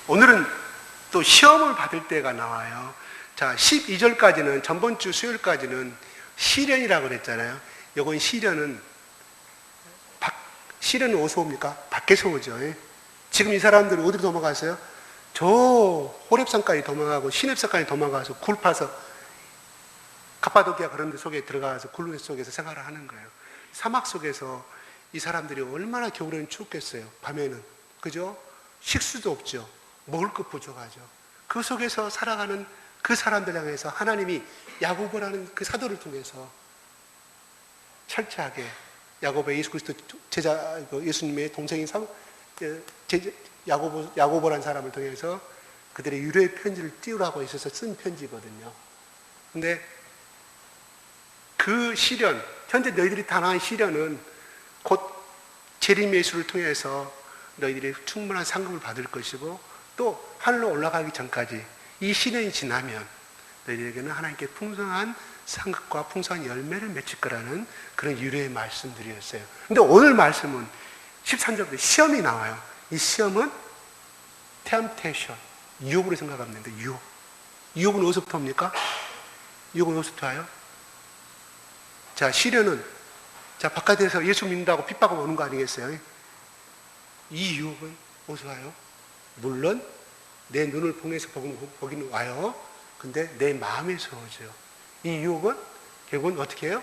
오늘은 또 시험을 받을 때가 나와요. 자, 12절까지는, 전번 주 수요일까지는 시련이라고 그랬잖아요. 이건 시련은 어디서 옵니까? 밖에서 오죠. 지금 이 사람들이 어디로 도망갔어요? 저 호렙산까지 도망가고 시냅산까지 도망가서 굴 파서 카파도키아 그런 데 속에 들어가서 굴 속에서 생활을 하는 거예요. 사막 속에서 이 사람들이 얼마나 겨울에는 춥겠어요. 밤에는. 그죠? 식수도 없죠. 먹을 것 부족하죠. 그 속에서 살아가는 그 사람들 향해서 하나님이 야고보라는 그 사도를 통해서 철저하게 야고보의 예수 그리스도 제자, 예수님의 동생인 야고보라는 사람을 통해서 그들의 유료의 편지를 띄우라고 있어서 쓴 편지거든요. 근데 그 시련, 현재 너희들이 당한 시련은 곧 재림 예수를 통해서 너희들이 충분한 상급을 받을 것이고, 또 하늘로 올라가기 전까지 이 시련이 지나면 너희들에게는 하나님께 풍성한 상급과 풍성한 열매를 맺힐 거라는 그런 유료의 말씀들이었어요. 근데 오늘 말씀은 13절부터 시험이 나와요. 이 시험은 temptation, 유혹으로 생각하면 되는데, 유혹은 어디서부터 옵니까? 유혹은 어디서부터 와요? 자, 시련은, 자, 바깥에서 예수 믿는다고 핍박을 오는 거 아니겠어요? 이 유혹은 어디서 와요? 물론 내 눈을 통해서 보기는 와요. 근데 내 마음에서 오죠. 이 유혹은 결국은 어떻게 해요?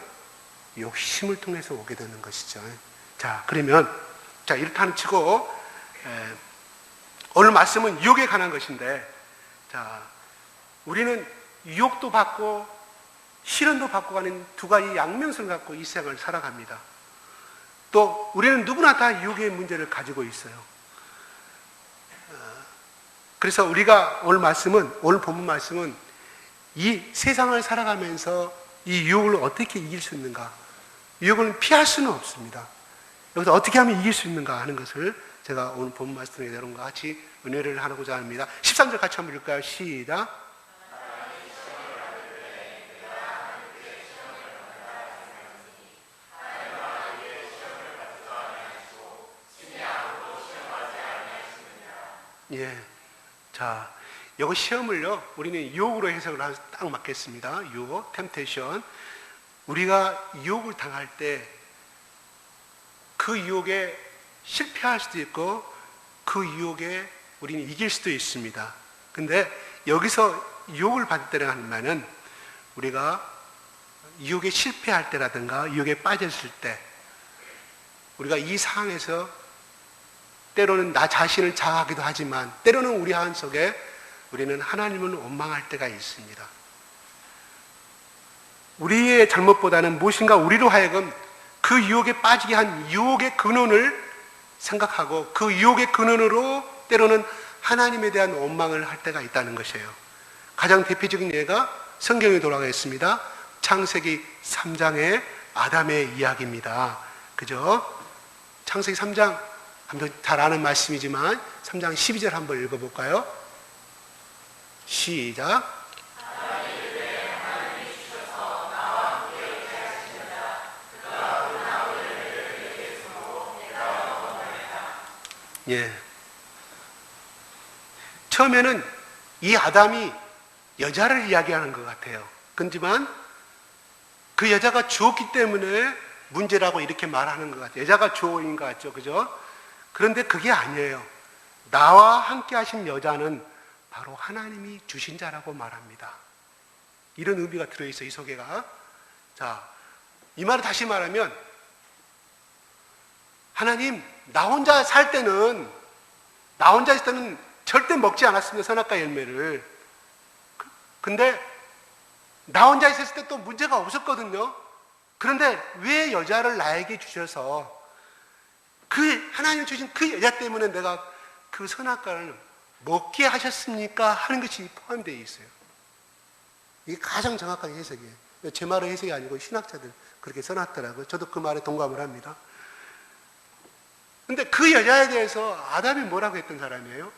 욕심을 통해서 오게 되는 것이죠. 자, 그러면, 자, 이렇다는 치고, 오늘 말씀은 유혹에 관한 것인데, 자, 우리는 유혹도 받고 시련도 받고 가는 두 가지 양면성을 갖고 이 세상을 살아갑니다. 또 우리는 누구나 다 유혹의 문제를 가지고 있어요. 그래서 우리가 오늘 본문 말씀은 이 세상을 살아가면서 이 유혹을 어떻게 이길 수 있는가, 유혹을 피할 수는 없습니다. 여기서 어떻게 하면 이길 수 있는가 하는 것을 제가 오늘 본문 말씀에 여러분과 같이 은혜를 하고자 합니다. 13절 같이 한번 읽을까요? 시작. 예. 자, 이거 시험을요, 우리는 유혹으로 해석을 딱 맞겠습니다. 유혹, 템테이션. 우리가 유혹을 당할 때 그 유혹에 실패할 수도 있고 그 유혹에 우리는 이길 수도 있습니다. 근데 여기서 유혹을 받을 때라는 말은 우리가 유혹에 실패할 때라든가 유혹에 빠졌을 때, 우리가 이 상황에서 때로는 나 자신을 자하기도 하지만 때로는 우리 한 속에 우리는 하나님을 원망할 때가 있습니다. 우리의 잘못보다는 무엇인가 우리로 하여금 그 유혹에 빠지게 한 유혹의 근원을 생각하고 그 유혹의 근원으로 때로는 하나님에 대한 원망을 할 때가 있다는 것이에요. 가장 대표적인 예가 성경에 돌아가겠습니다. 창세기 3장의 아담의 이야기입니다. 그죠? 창세기 3장, 잘 아는 말씀이지만 3장 12절 한번 읽어볼까요? 시작. 예. 처음에는 이 아담이 여자를 이야기하는 것 같아요. 그렇지만 그 여자가 주었기 때문에 문제라고 이렇게 말하는 것 같아요. 여자가 주어인 것 같죠. 그죠? 그런데 그게 아니에요. 나와 함께 하신 여자는 바로 하나님이 주신 자라고 말합니다. 이런 의미가 들어있어요, 이 소개가. 자, 이 말을 다시 말하면, 하나님, 나 혼자 있을 때는 절대 먹지 않았습니다, 선악과 열매를. 근데 나 혼자 있었을 때 또 문제가 없었거든요. 그런데 왜 여자를 나에게 주셔서 그 하나님 주신 그 여자 때문에 내가 그 선악과를 먹게 하셨습니까? 하는 것이 포함되어 있어요. 이게 가장 정확한 해석이에요. 제 말은 해석이 아니고 신학자들 그렇게 써놨더라고요. 저도 그 말에 동감을 합니다. 근데 그 여자에 대해서 아담이 뭐라고 했던 사람이에요?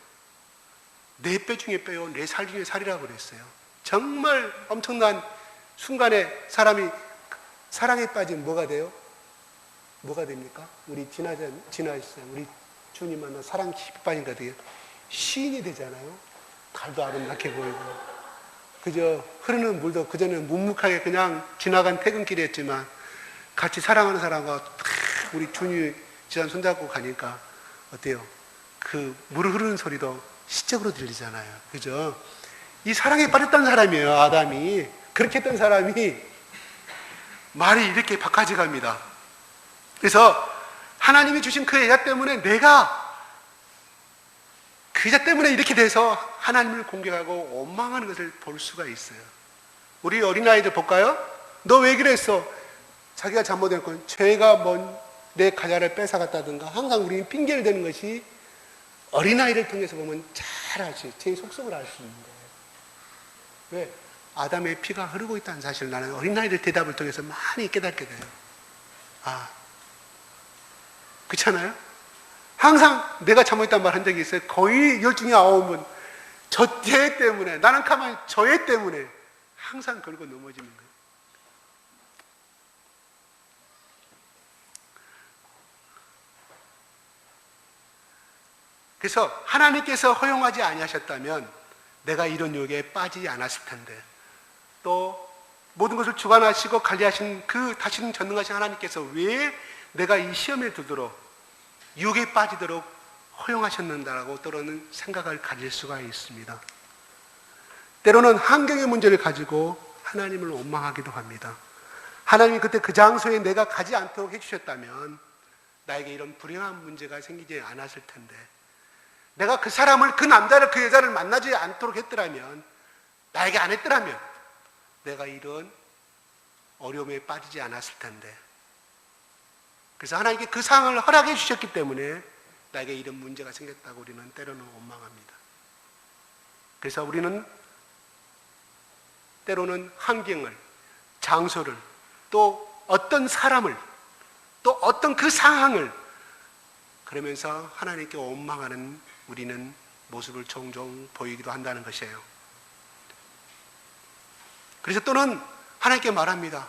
내 뼈 중에 뼈요, 내 살 중에 살이라고 그랬어요. 정말 엄청난 순간에 사람이 사랑에 빠지면 뭐가 돼요? 뭐가 됩니까? 우리 지나셨어요. 우리 주님 만나 사랑 깊이 빠진 것 같아요. 시인이 되잖아요. 달도 아름답게 보이고, 그저 흐르는 물도 그전에는 묵묵하게 그냥 지나간 퇴근길이었지만 같이 사랑하는 사람과 우리 준이 지난 손잡고 가니까 어때요? 그 물 흐르는 소리도 시적으로 들리잖아요. 그죠? 이 사랑에 빠졌던 사람이에요, 아담이. 그렇게 했던 사람이 말이 이렇게 바꿔져 갑니다. 그래서 하나님이 주신 그 여자 때문에 내가 그 여자 때문에 이렇게 돼서 하나님을 공격하고 원망하는 것을 볼 수가 있어요. 우리 어린아이들 볼까요? 너 왜 그랬어? 자기가 잘못했건 죄가 내 과자를 뺏어갔다든가 항상 우리는 핑계를 대는 것이 어린아이를 통해서 보면 잘 알 수 있어요. 제 속성을 알 수 있는 거예요. 왜? 아담의 피가 흐르고 있다는 사실을 나는 어린아이들 대답을 통해서 많이 깨닫게 돼요. 아, 그렇잖아요? 항상 내가 잘못했다는 말 한 적이 있어요. 거의 10중에 9번 저 죄 때문에, 나는 가만히 저애 때문에 항상 걸고 넘어지는 거예요. 그래서 하나님께서 허용하지 아니하셨다면 내가 이런 유혹에 빠지지 않았을 텐데, 또 모든 것을 주관하시고 관리하신 그 다시는 전능하신 하나님께서 왜 내가 이 시험에 들도록 유혹에 빠지도록 허용하셨는다라고 때로는 생각을 가질 수가 있습니다. 때로는 환경의 문제를 가지고 하나님을 원망하기도 합니다. 하나님이 그때 그 장소에 내가 가지 않도록 해주셨다면 나에게 이런 불행한 문제가 생기지 않았을 텐데, 내가 그 사람을, 그 남자를, 그 여자를 만나지 않도록 했더라면, 나에게 안 했더라면 내가 이런 어려움에 빠지지 않았을 텐데, 그래서 하나님께 그 상황을 허락해 주셨기 때문에 나에게 이런 문제가 생겼다고 우리는 때로는 원망합니다. 그래서 우리는 때로는 환경을, 장소를, 또 어떤 사람을, 또 어떤 그 상황을 그러면서 하나님께 원망하는 우리는 모습을 종종 보이기도 한다는 것이에요. 그래서 또는 하나님께 말합니다.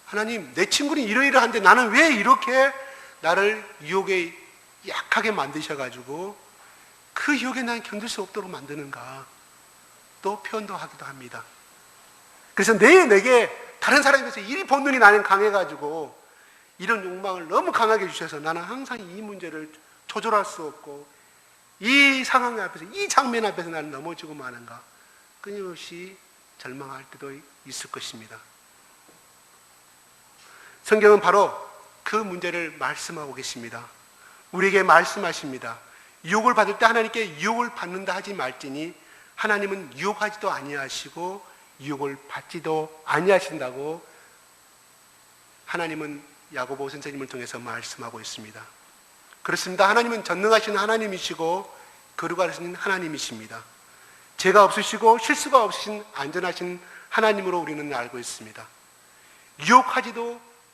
하나님, 내 친구는 이러이러한데 나는 왜 이렇게 나를 유혹에 약하게 만드셔가지고 그 유혹에 난 견딜 수 없도록 만드는가? 또 표현도 하기도 합니다. 그래서 내게 다른 사람에 비해서 이 본능이 나는 강해가지고 이런 욕망을 너무 강하게 주셔서 나는 항상 이 문제를 조절할 수 없고 이 상황 앞에서, 이 장면 앞에서 나는 넘어지고 마는가? 끊임없이 절망할 때도 있을 것입니다. 성경은 바로 그 문제를 말씀하고 계십니다. 우리에게 말씀하십니다. 유혹을 받을 때 하나님께 유혹을 받는다 하지 말지니 하나님은 유혹하지도 아니하시고 유혹을 받지도 아니하신다고 하나님은 야고보 선생님을 통해서 말씀하고 있습니다. 그렇습니다. 하나님은 전능하신 하나님이시고 거룩하신 하나님이십니다. 죄가 없으시고 실수가 없으신 안전하신 하나님으로 우리는 알고 있습니다.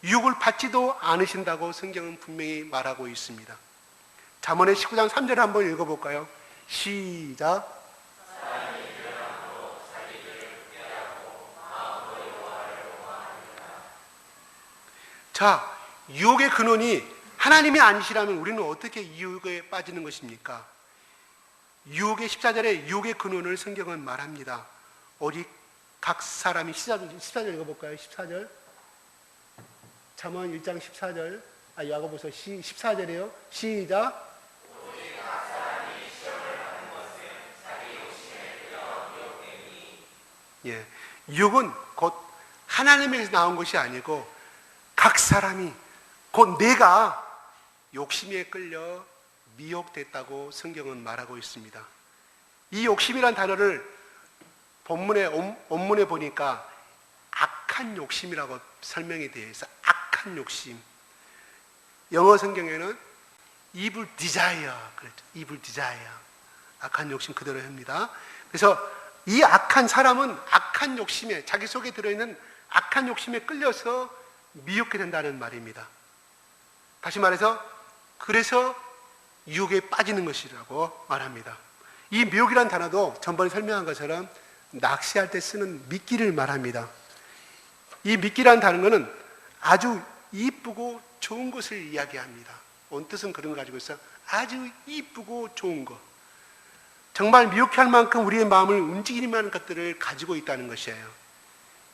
유혹을 받지도 않으신다고 성경은 분명히 말하고 있습니다. 잠언의 19장 3절을 한번 읽어볼까요? 시작. 자, 유혹의 근원이 하나님이 아니시라면 우리는 어떻게 유혹에 빠지는 것입니까? 유혹의 14절에 유혹의 근원을 성경은 말합니다. 오직 각 사람이 14절 읽어볼까요? 14절. 잠언 1장 14절. 야고보서 14절이에요. 시작. 오직 각 사람이 시험을 받는 것은 자기 욕심에 끌려 유혹되니. 예, 유혹은 곧 하나님에게서 나온 것이 아니고 각 사람이, 곧 내가 욕심에 끌려 미혹됐다고 성경은 말하고 있습니다. 이 욕심이란 단어를 원문에 보니까 악한 욕심이라고 설명이 되어 있어요. 악한 욕심. 영어 성경에는 evil desire, 그랬죠. evil desire. 악한 욕심 그대로 합니다. 그래서 이 악한 사람은 악한 욕심에, 자기 속에 들어있는 악한 욕심에 끌려서 미혹게 된다는 말입니다. 다시 말해서 그래서 유혹에 빠지는 것이라고 말합니다. 이 미혹이라는 단어도 전번에 설명한 것처럼 낚시할 때 쓰는 미끼를 말합니다. 이 미끼라는 단어는 아주 이쁘고 좋은 것을 이야기합니다. 온 뜻은 그런 거 가지고 있어요. 아주 이쁘고 좋은 것. 정말 미혹할 만큼 우리의 마음을 움직이는 많은 것들을 가지고 있다는 것이에요.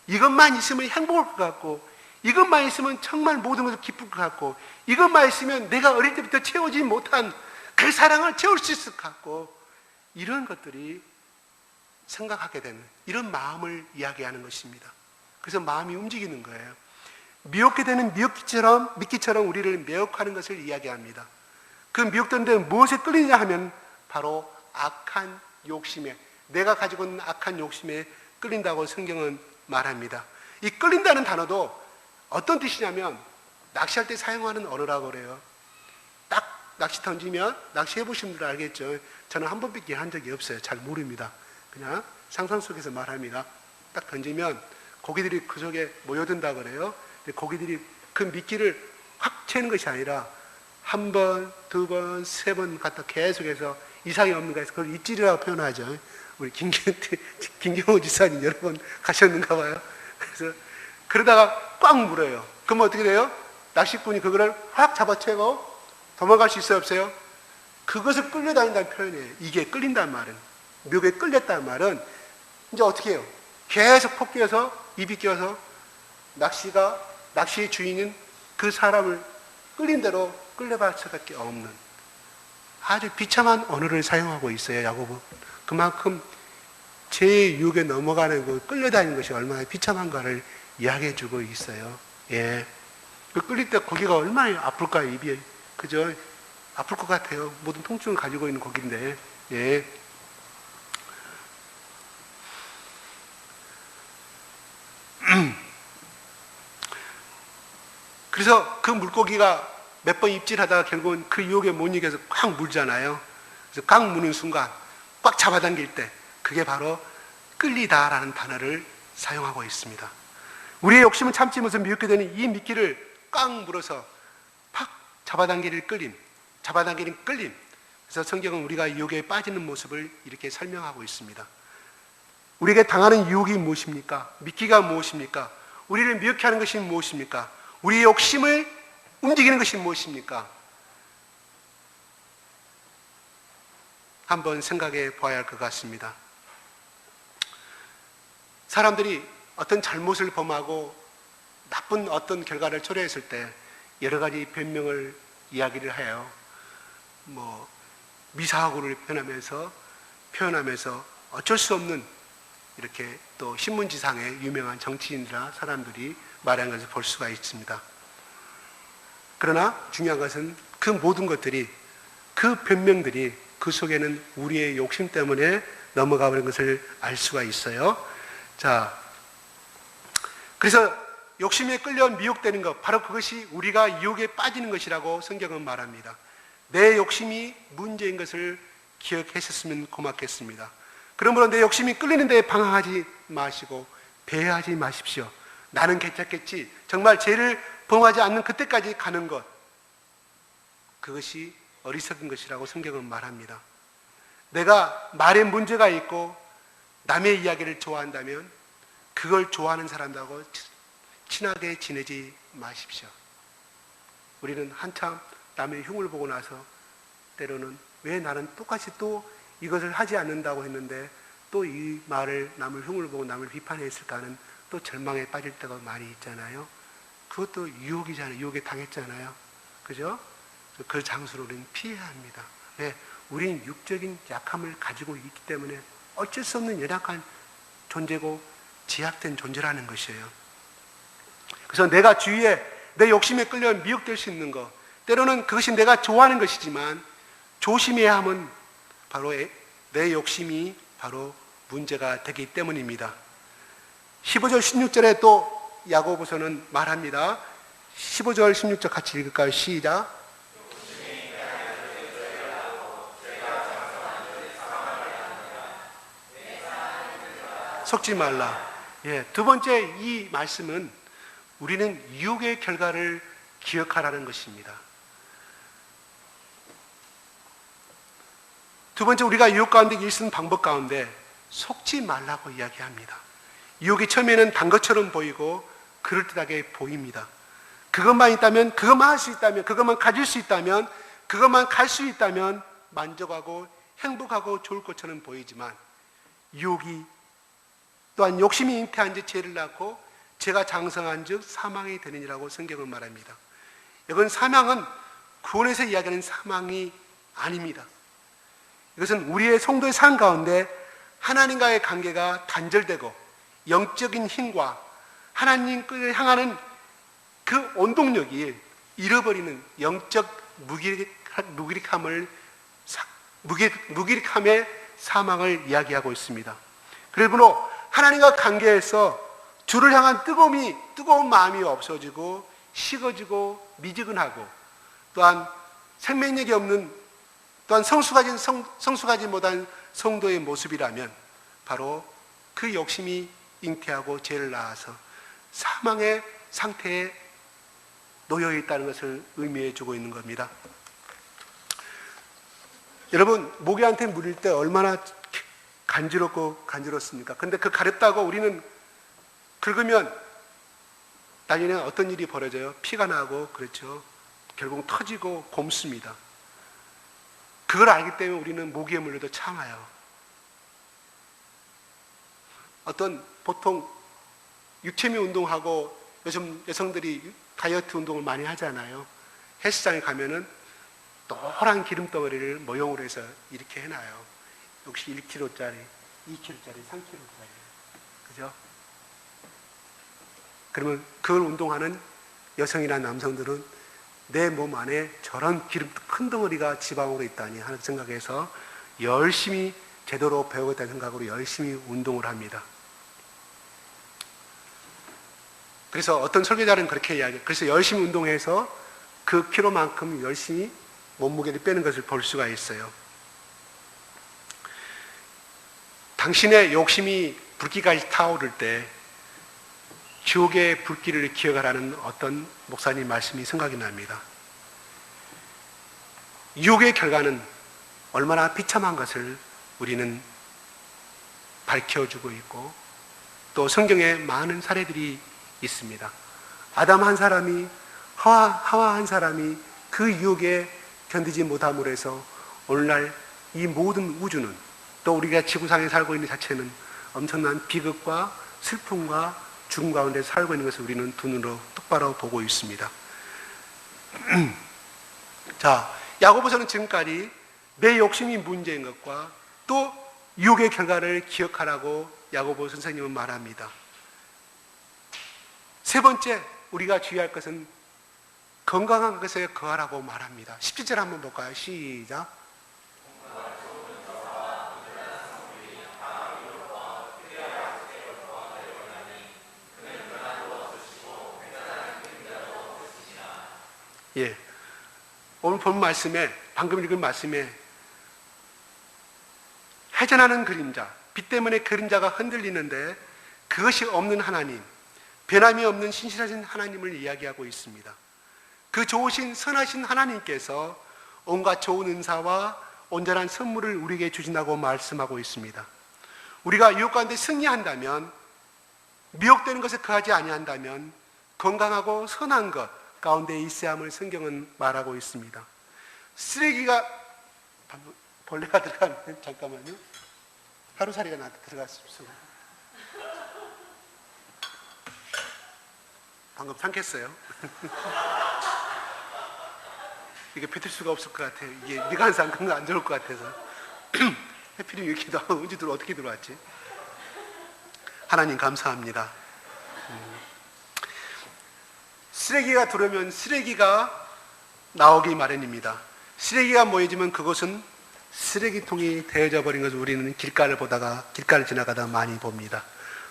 이것만 있으면 행복할 것 같고, 이것만 있으면 정말 모든 것을 기쁠 것 같고, 이것만 있으면 내가 어릴 때부터 채우지 못한 그 사랑을 채울 수 있을 것 같고, 이런 것들이 생각하게 되는 이런 마음을 이야기하는 것입니다. 그래서 마음이 움직이는 거예요. 미혹게 되는 미끼처럼 우리를 매혹하는 것을 이야기합니다. 그 미혹되는 데 무엇에 끌리냐 하면 바로 악한 욕심에, 내가 가지고 있는 악한 욕심에 끌린다고 성경은 말합니다. 이 끌린다는 단어도 어떤 뜻이냐면 낚시할 때 사용하는 언어라고 그래요. 딱 낚시 던지면, 낚시해 보신 분들 알겠죠? 저는 한 번밖에 한 적이 없어요. 잘 모릅니다. 그냥 상상 속에서 말합니다. 딱 던지면 고기들이 그 속에 모여든다 그래요. 근데 고기들이 그 미끼를 확 채는 것이 아니라 한 번, 두 번, 세 번 갖다 계속해서 이상이 없는 거에서 그걸 입질이라고 표현하죠. 우리 김경호 지사님 여러 번 가셨는가 봐요. 그래서 그러다가 꽉 물어요. 그럼 어떻게 돼요? 낚시꾼이 그거를 확 잡아채고 도망갈 수 있어요, 없어요? 그것을 끌려다닌다는 표현이에요. 이게 끌린다는 말은, 묘에 끌렸다는 말은 이제 어떻게 해요? 계속 콕 끼어서, 입이 끼어서 낚시의 주인은 그 사람을 끌린 대로 끌려갈 수밖에 없는 아주 비참한 언어를 사용하고 있어요, 야곱은. 그만큼 제 유혹에 넘어가는 그 끌려다니는 것이 얼마나 비참한가를 이야기해 주고 있어요. 예. 그 끌릴 때 고기가 얼마나 아플까요, 입이. 그죠? 아플 것 같아요. 모든 통증을 가지고 있는 고기인데. 예. 그래서 그 물고기가 몇 번 입질하다가 결국은 그 유혹에 못 이겨서 꽉 물잖아요. 그래서 꽉 무는 순간, 꽉 잡아당길 때, 그게 바로 끌리다라는 단어를 사용하고 있습니다. 우리의 욕심은 참지 못해서 미혹게 되는 이 미끼를 꽉 물어서 팍 잡아당기는 끌림. 그래서 성경은 우리가 유혹에 빠지는 모습을 이렇게 설명하고 있습니다. 우리에게 당하는 유혹이 무엇입니까? 미끼가 무엇입니까? 우리를 미혹해 하는 것이 무엇입니까? 우리의 욕심을 움직이는 것이 무엇입니까? 한번 생각해 봐야 할 것 같습니다. 사람들이 어떤 잘못을 범하고 나쁜 어떤 결과를 초래했을 때 여러 가지 변명을 이야기를 해요. 미사고를 표현하면서 어쩔 수 없는 이렇게 또 신문지상의 유명한 정치인이나 사람들이 말한 것을 볼 수가 있습니다. 그러나 중요한 것은 그 모든 것들이, 그 변명들이 그 속에는 우리의 욕심 때문에 넘어가 버린 것을 알 수가 있어요. 자, 그래서 욕심에 끌려 미혹되는 것, 바로 그것이 우리가 유혹에 빠지는 것이라고 성경은 말합니다. 내 욕심이 문제인 것을 기억하셨으면 고맙겠습니다. 그러므로 내 욕심이 끌리는 데에 방황하지 마시고 배회하지 마십시오. 나는 괜찮겠지. 정말 죄를 범하지 않는 그때까지 가는 것, 그것이 어리석은 것이라고 성경은 말합니다. 내가 말에 문제가 있고 남의 이야기를 좋아한다면 그걸 좋아하는 사람들하고 친하게 지내지 마십시오. 우리는 한참 남의 흉을 보고 나서 때로는 왜 나는 똑같이 또 이것을 하지 않는다고 했는데 또 이 말을, 남을 흉을 보고 남을 비판했을까 하는 또 절망에 빠질 때가 많이 있잖아요. 그것도 유혹이잖아요. 유혹에 당했잖아요. 그죠? 그 장소를 우리는 피해야 합니다. 왜? 우리는 육적인 약함을 가지고 있기 때문에 어쩔 수 없는 연약한 존재고 제약된 존재라는 것이에요. 그래서 내가 주위에 내 욕심에 끌려 미혹될 수 있는 것, 때로는 그것이 내가 좋아하는 것이지만 조심해야 함은 바로 내 욕심이 바로 문제가 되기 때문입니다. 15절 16절에 또 야고보서는 말합니다. 15절 16절 같이 읽을까요? 시작. 속지 말라. 예, 두 번째 이 말씀은 우리는 유혹의 결과를 기억하라는 것입니다. 두 번째, 우리가 유혹 가운데 일쓰는 방법 가운데 속지 말라고 이야기합니다. 유혹이 처음에는 단 것처럼 보이고 그럴듯하게 보입니다. 그것만 있다면, 그것만 할 수 있다면, 그것만 가질 수 있다면, 그것만 갈 수 있다면 만족하고 행복하고 좋을 것처럼 보이지만 유혹이 또한 욕심이 잉태한 즉 죄를 낳고 죄가 장성한 즉 사망이 되느니라고 성경은 말합니다. 이건 사망은 구원에서 이야기하는 사망이 아닙니다. 이것은 우리의 성도의 삶 가운데 하나님과의 관계가 단절되고 영적인 힘과 하나님을 향하는 그 원동력이 잃어버리는 영적 무기력함의 사망을 이야기하고 있습니다. 그러므로 하나님과 관계에서 주를 향한 뜨거운 마음이 없어지고 식어지고 미지근하고 또한 생명력이 없는 또한 성숙하지 못한 성도의 모습이라면 바로 그 욕심이 잉태하고 죄를 낳아서 사망의 상태에 놓여 있다는 것을 의미해 주고 있는 겁니다. 여러분, 모기한테 물릴 때 얼마나 간지럽습니까? 근데 그 가렵다고 우리는 긁으면 나중에 어떤 일이 벌어져요? 피가 나고, 그렇죠? 결국 터지고 곪습니다. 그걸 알기 때문에 우리는 모기에 물려도 참아요. 보통 육체미 운동하고 요즘 여성들이 다이어트 운동을 많이 하잖아요. 헬스장에 가면은 노란 기름덩어리를 모형으로 해서 이렇게 해놔요. 역시 1kg짜리, 2kg짜리, 3kg짜리. 그죠? 그러면 그걸 운동하는 여성이나 남성들은 내 몸 안에 저런 기름 큰 덩어리가 지방으로 있다니 하는 생각에서 열심히 제대로 배우겠다는 생각으로 열심히 운동을 합니다. 그래서 어떤 설교자는 그렇게 이야기해요. 그래서 열심히 운동해서 그 키로만큼 열심히 몸무게를 빼는 것을 볼 수가 있어요. 당신의 욕심이 불길까지 타오를 때 지옥의 불길을 기억하라는 어떤 목사님 말씀이 생각이 납니다. 유혹의 결과는 얼마나 비참한 것을 우리는 밝혀주고 있고 또 성경에 많은 사례들이 있습니다. 아담 한 사람이 하와 한 사람이 그 유혹에 견디지 못함으로 해서 오늘날 이 모든 우주는 또 우리가 지구상에 살고 있는 자체는 엄청난 비극과 슬픔과 죽음 가운데 살고 있는 것을 우리는 두 눈으로 똑바로 보고 있습니다. 자, 야고보서는 지금까지 내 욕심이 문제인 것과 또 유혹의 결과를 기억하라고 야고보 선생님은 말합니다. 세 번째 우리가 주의할 것은 건강한 것에 거하라고 말합니다. 17절 한번 볼까요? 시작. 예. 오늘 본 말씀에, 방금 읽은 말씀에 회전하는 그림자, 빛 때문에 그림자가 흔들리는데 그것이 없는 하나님, 변함이 없는 신실하신 하나님을 이야기하고 있습니다. 그 좋으신 선하신 하나님께서 온갖 좋은 은사와 온전한 선물을 우리에게 주신다고 말씀하고 있습니다. 우리가 유혹 가운데 승리한다면, 미혹되는 것에 거하지 아니한다면 건강하고 선한 것 가운데 있어야 함을 성경은 말하고 있습니다. 쓰레기가 벌레가 들어가면 잠깐만요. 하루살이가 나한테 들어갔습니다. 방금 삼켰어요. 이게 뱉을 수가 없을 것 같아요. 이게 네가 한 상큼도 안 좋을 것 같아서. 해피링 이렇게 나오면 언제 어떻게 들어왔지? 하나님 감사합니다. 쓰레기가 들어오면 쓰레기가 나오기 마련입니다. 쓰레기가 모여지면 그것은 쓰레기통이 되어져 버린 것을 우리는 길가를 지나가다 많이 봅니다.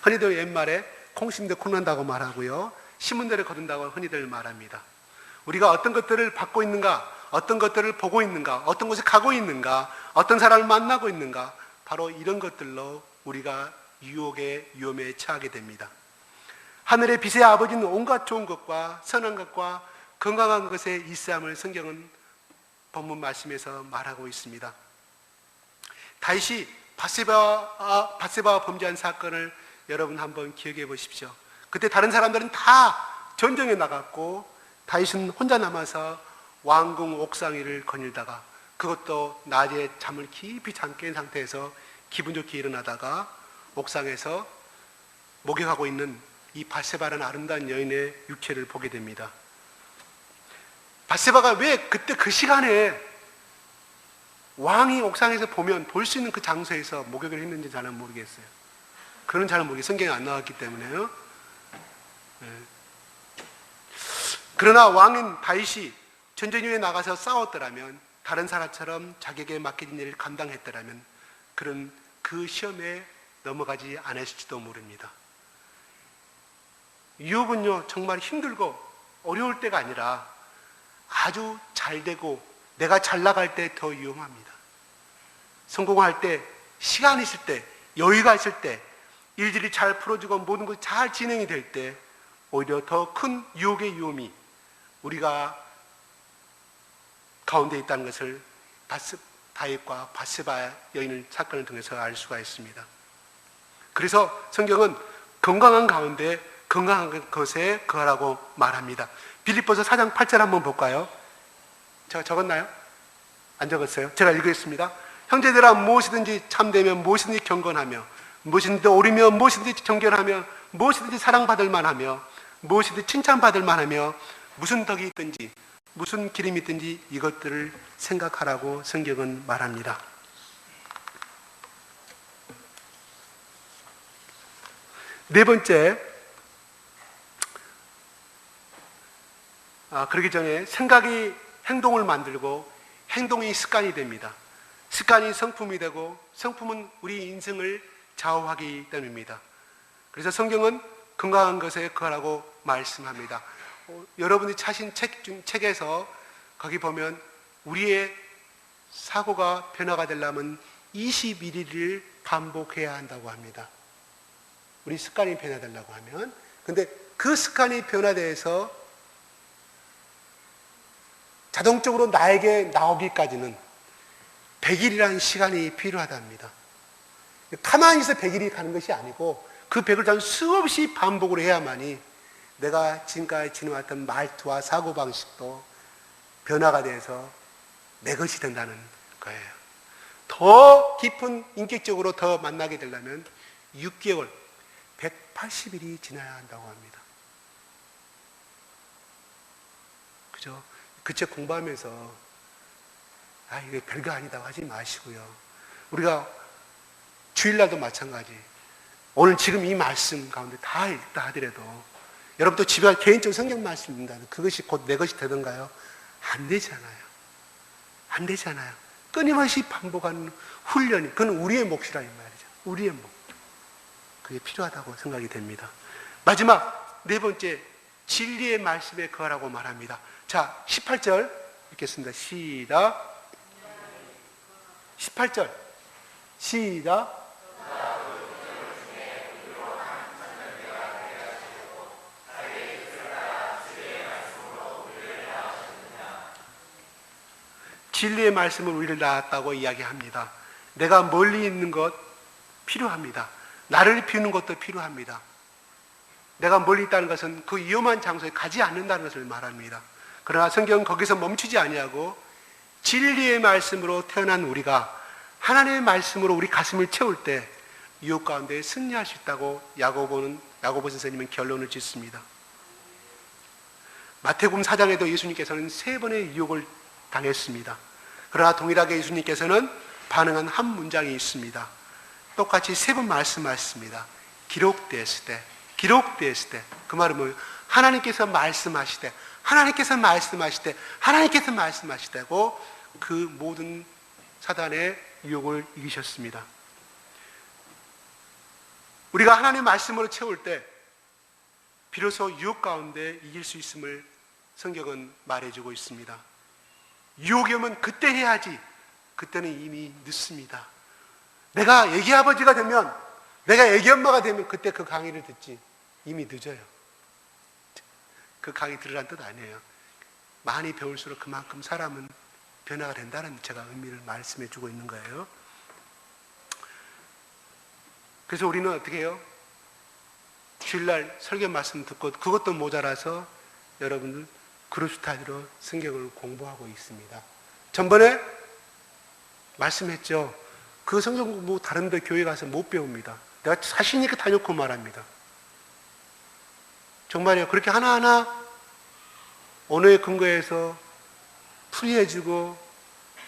흔히들 옛말에 콩심대 콩난다고 말하고요. 신문대를 거둔다고 흔히들 말합니다. 우리가 어떤 것들을 받고 있는가, 어떤 것들을 보고 있는가, 어떤 곳에 가고 있는가, 어떤 사람을 만나고 있는가, 바로 이런 것들로 우리가 유혹의 위험에 처하게 됩니다. 하늘의 빛의 아버지는 온갖 좋은 것과 선한 것과 건강한 것에 있어함을 성경은 본문 말씀에서 말하고 있습니다. 다윗이 밧세바와 범죄한 사건을 여러분 한번 기억해 보십시오. 그때 다른 사람들은 다 전쟁에 나갔고 다윗은 혼자 남아서 왕궁 옥상 위를 거닐다가 그것도 낮에 잠을 깊이 잠 깬 상태에서 기분 좋게 일어나다가 옥상에서 목욕하고 있는 이 밧세바라는 아름다운 여인의 육체를 보게 됩니다. 밧세바가 왜 그때 그 시간에 왕이 옥상에서 보면 볼 수 있는 그 장소에서 목욕을 했는지 저는 모르겠어요. 그런 잘 모르겠어요. 성경에 안 나왔기 때문에요. 네. 그러나 왕인 다윗이 전쟁에 나가서 싸웠더라면, 다른 사람처럼 자기에게 맡겨진 일을 감당했더라면 그런 그 시험에 넘어가지 않았을지도 모릅니다. 유혹은요, 정말 힘들고 어려울 때가 아니라 아주 잘 되고 내가 잘 나갈 때 더 위험합니다. 성공할 때, 시간이 있을 때, 여유가 있을 때, 일들이 잘 풀어지고 모든 것이 잘 진행이 될 때 오히려 더 큰 유혹의 위험이 우리가 가운데 있다는 것을 다윗과 밧세바 여인의 사건을 통해서 알 수가 있습니다. 그래서 성경은 건강한 가운데 건강한 것에 거하라고 말합니다. 빌립보서 4장 8절 한번 볼까요? 제가 적었나요? 안 적었어요? 제가 읽겠습니다. 형제들아, 무엇이든지 참되며 무엇이든지 경건하며 무엇이든지 옳으며 무엇이든지 정결하며 무엇이든지 사랑받을 만하며 무엇이든지 칭찬받을 만하며 무슨 덕이 있든지 무슨 기름이 있든지 이것들을 생각하라고 성경은 말합니다. 네 번째, 그러기 전에 생각이 행동을 만들고 행동이 습관이 됩니다. 습관이 성품이 되고 성품은 우리 인생을 좌우하기 때문입니다. 그래서 성경은 건강한 것에 거하라고 말씀합니다. 여러분이 찾으신 책에서 거기 보면 우리의 사고가 변화가 되려면 21일을 반복해야 한다고 합니다. 우리 습관이 변화되려고 하면. 근데 그 습관이 변화돼서 자동적으로 나에게 나오기까지는 100일이라는 시간이 필요하답니다. 가만히 있어 100일이 가는 것이 아니고 그 100을 수없이 반복을 해야만이 내가 지금까지 지내왔던 말투와 사고방식도 변화가 돼서 내 것이 된다는 거예요. 더 깊은 인격적으로 더 만나게 되려면 6개월, 180일이 지나야 한다고 합니다. 그죠? 그 책 공부하면서 이게 별거 아니다고 하지 마시고요. 우리가 주일날도 마찬가지. 오늘 지금 이 말씀 가운데 다 읽다 하더라도 여러분도 집에 개인적으로 성경 말씀 읽는다. 그것이 곧 내 것이 되던가요? 안 되잖아요. 안 되잖아요. 끊임없이 반복하는 훈련이, 그건 우리의 몫이라 이 말이죠. 우리의 몫. 그게 필요하다고 생각이 됩니다. 마지막 네 번째, 진리의 말씀에 거하라고 말합니다. 자, 18절 읽겠습니다. 시작. 18절 시작. 진리의 말씀을 우리를 낳았다고 이야기합니다. 내가 멀리 있는 것 필요합니다. 나를 비우는 것도 필요합니다. 내가 멀리 있다는 것은 그 위험한 장소에 가지 않는다는 것을 말합니다. 그러나 성경은 거기서 멈추지 아니하고 진리의 말씀으로 태어난 우리가 하나님의 말씀으로 우리 가슴을 채울 때 유혹 가운데 승리할 수 있다고 야고보 선생님은 결론을 짓습니다. 마태복음 4장에도 예수님께서는 3번의 유혹을 당했습니다. 그러나 동일하게 예수님께서는 반응한 한 문장이 있습니다. 똑같이 3번 말씀하셨습니다. 기록되었을 때. 그 말은 뭐예요? 하나님께서 말씀하시되 그 모든 사단의 유혹을 이기셨습니다. 우리가 하나님의 말씀으로 채울 때 비로소 유혹 가운데 이길 수 있음을 성경은 말해주고 있습니다. 유혹이 오면 그때 해야지. 그때는 이미 늦습니다. 내가 애기 아버지가 되면, 내가 애기 엄마가 되면 그때 그 강의를 듣지. 이미 늦어요. 그 강의 들으라는 뜻 아니에요. 많이 배울수록 그만큼 사람은 변화가 된다는 제가 의미를 말씀해 주고 있는 거예요. 그래서 우리는 어떻게 해요? 주일날 설교 말씀 듣고 그것도 모자라서 여러분들 그룹 스타일로 성경을 공부하고 있습니다. 전번에 말씀했죠. 그 성경 공부 다른 데 교회 가서 못 배웁니다. 내가 자신 있게 다녀고 말합니다. 정말이요. 그렇게 하나하나 언어에 근거해서 풀이해주고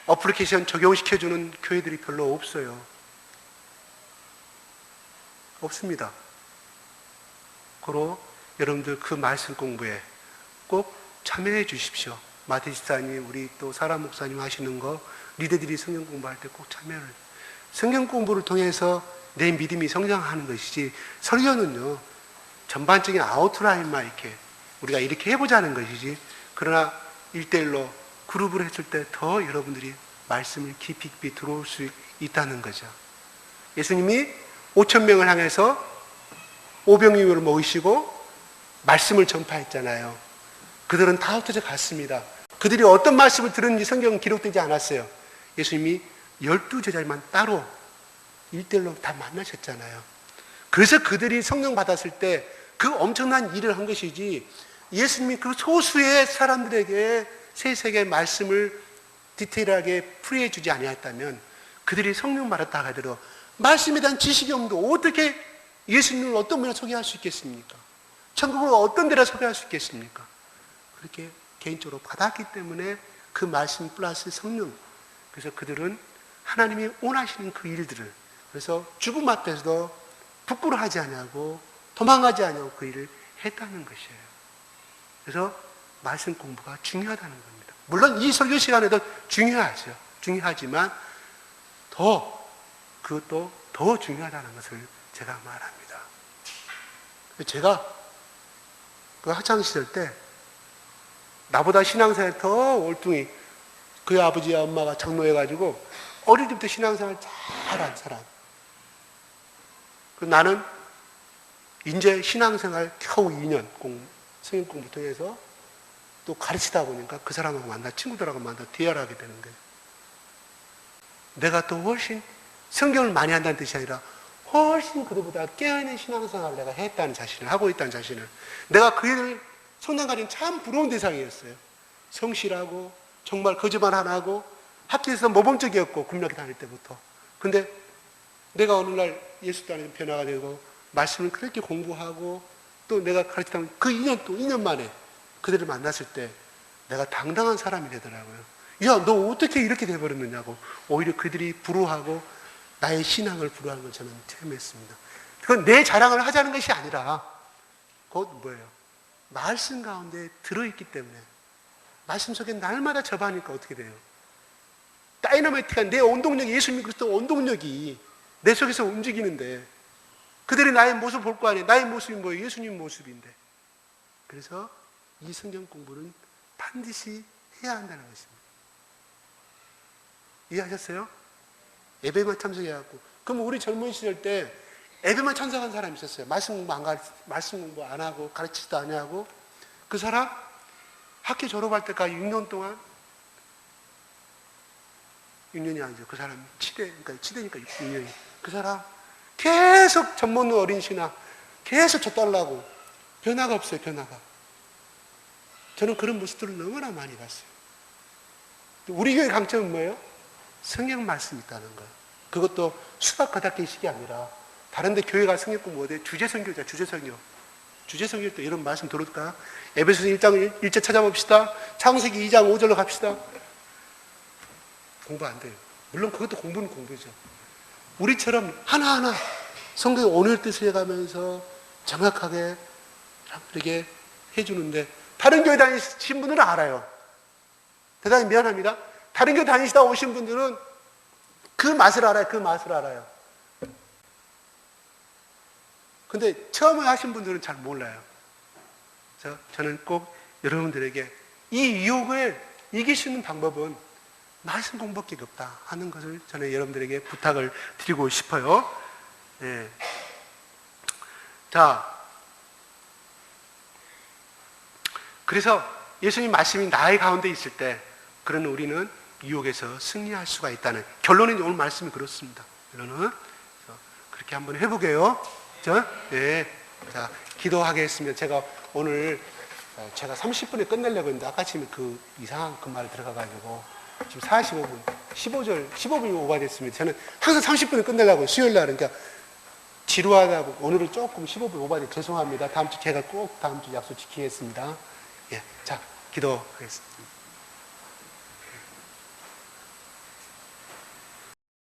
어플리케이션 적용시켜주는 교회들이 별로 없어요. 없습니다. 그러 여러분들 그 말씀 공부에 꼭 참여해 주십시오. 마태 집사님, 우리 또 사라 목사님 하시는 거 리더들이 성경 공부할 때 꼭 참여를. 성경 공부를 통해서 내 믿음이 성장하는 것이지, 설교는요 전반적인 아웃라인만 이렇게 우리가 이렇게 해보자는 것이지, 그러나 1대1로 그룹을 했을 때 더 여러분들이 말씀을 깊이 깊이 들어올 수 있다는 거죠. 예수님이 5,000명을 향해서 오병이어를 먹이시고 말씀을 전파했잖아요. 그들은 다 흩어져 갔습니다. 그들이 어떤 말씀을 들었는지 성경은 기록되지 않았어요. 예수님이 12제자만 따로 1대1로 다 만나셨잖아요. 그래서 그들이 성령 받았을 때 그 엄청난 일을 한 것이지, 예수님이 그 소수의 사람들에게 세세계 말씀을 디테일하게 풀이해 주지 아니했다면 그들이 성령 받았다 하더라도 말씀에 대한 지식이 없는데 어떻게 예수님을 어떤 분이나 소개할 수 있겠습니까? 천국을 어떤 데라 소개할 수 있겠습니까? 그렇게 개인적으로 받았기 때문에 그 말씀 플러스 성령, 그래서 그들은 하나님이 원하시는 그 일들을, 그래서 죽음 앞에서도 부끄러워하지 않냐고 도망가지 않냐고 그 일을 했다는 것이에요. 그래서 말씀 공부가 중요하다는 겁니다. 물론 이 설교 시간에도 중요하죠. 중요하지만 그것도 더 중요하다는 것을 제가 말합니다. 제가 그 학창시절 때 나보다 신앙생활 더 월등히, 그 아버지 엄마가 장로해가지고 어릴 때부터 신앙생활 잘한 사람. 나는 이제 신앙생활 겨우 2년 성경 공부 통해서 또 가르치다 보니까 그 사람하고 만나, 친구들하고 만나 대화하게 되는 거예요. 내가 또 훨씬 성경을 많이 한다는 뜻이 아니라 훨씬 그들보다 깨어있는 신앙생활을 내가 했다는 자신을, 하고 있다는 자신을, 내가 그 일을 성장가는 참 부러운 대상이었어요. 성실하고 정말 거짓말 안 하고 학교에서 모범적이었고, 국민학교 다닐 때부터. 근데 내가 어느 날 예수 안에 변화가 되고 말씀을 그렇게 공부하고 또 내가 가르치다 그 2년 만에 그들을 만났을 때 내가 당당한 사람이 되더라고요. 야, 너 어떻게 이렇게 돼버렸느냐고 오히려 그들이 부러워하고 나의 신앙을 부러워하는 걸 저는 체험했습니다. 그건 내 자랑을 하자는 것이 아니라 그것 뭐예요? 말씀 가운데 들어있기 때문에, 말씀 속에 날마다 접하니까 어떻게 돼요? 다이너마이트가 내 원동력이, 예수님 그리스도 원동력이 내 속에서 움직이는데 그들이 나의 모습을 볼 거 아니에요. 나의 모습이 뭐예요? 예수님 모습인데. 그래서 이 성경 공부는 반드시 해야 한다는 것입니다. 이해하셨어요? 예배만 참석해갖고. 그럼 우리 젊은 시절 때 예배만 참석한 사람이 있었어요. 말씀 공부 안 하고 가르치지도 안 하고. 그 사람 학교 졸업할 때까지 6년 동안, 6년이 아니죠. 그 사람 치대니까 6년이. 그 사람 계속 전문의 어린 신앙 계속 져달라고. 변화가 없어요. 변화가. 저는 그런 모습들을 너무나 많이 봤어요. 우리 교회 강점은 뭐예요? 성경 말씀이 있다는 거예요. 그것도 수학 가닥기식이 아니라 다른 데 교회 가 성경 공부 어디 주제성교자, 주제성교. 주제성교 때 이런 말씀 들을까? 에베소서 1장 1절 찾아봅시다. 창세기 2장 5절로 갑시다. 공부 안 돼요. 물론 그것도 공부는 공부죠. 우리처럼 하나하나 성경의 오늘 뜻을 해가면서 정확하게 이렇게 해주는데, 다른 교회 다니신 분들은 알아요. 대단히 미안합니다. 다른 교회 다니시다 오신 분들은 그 맛을 알아요. 그 맛을 알아요. 근데 처음에 하신 분들은 잘 몰라요. 그래서 저는 꼭 여러분들에게 이 유혹을 이길 수 있는 방법은 말씀 공부밖에 없다 하는 것을 저는 여러분들에게 부탁을 드리고 싶어요. 네. 자, 그래서 예수님 말씀이 나의 가운데 있을 때, 그런 우리는 유혹에서 승리할 수가 있다는 결론은 오늘 말씀이 그렇습니다. 결론은 그렇게 한번 해보게요. 네. 자, 기도하겠습니다. 제가 오늘 제가 30분에 끝내려고 했는데 아까 아침에 그 이상한 그 말 들어가가지고 지금 45분, 15분이 오버됐습니다. 저는 항상 30분에 끝내려고 수요일 날 그러니까 지루하다고 오늘은 조금 15분 오버돼 죄송합니다. 다음 주 제가 꼭 다음 주 약속 지키겠습니다. 예, 자 기도하겠습니다.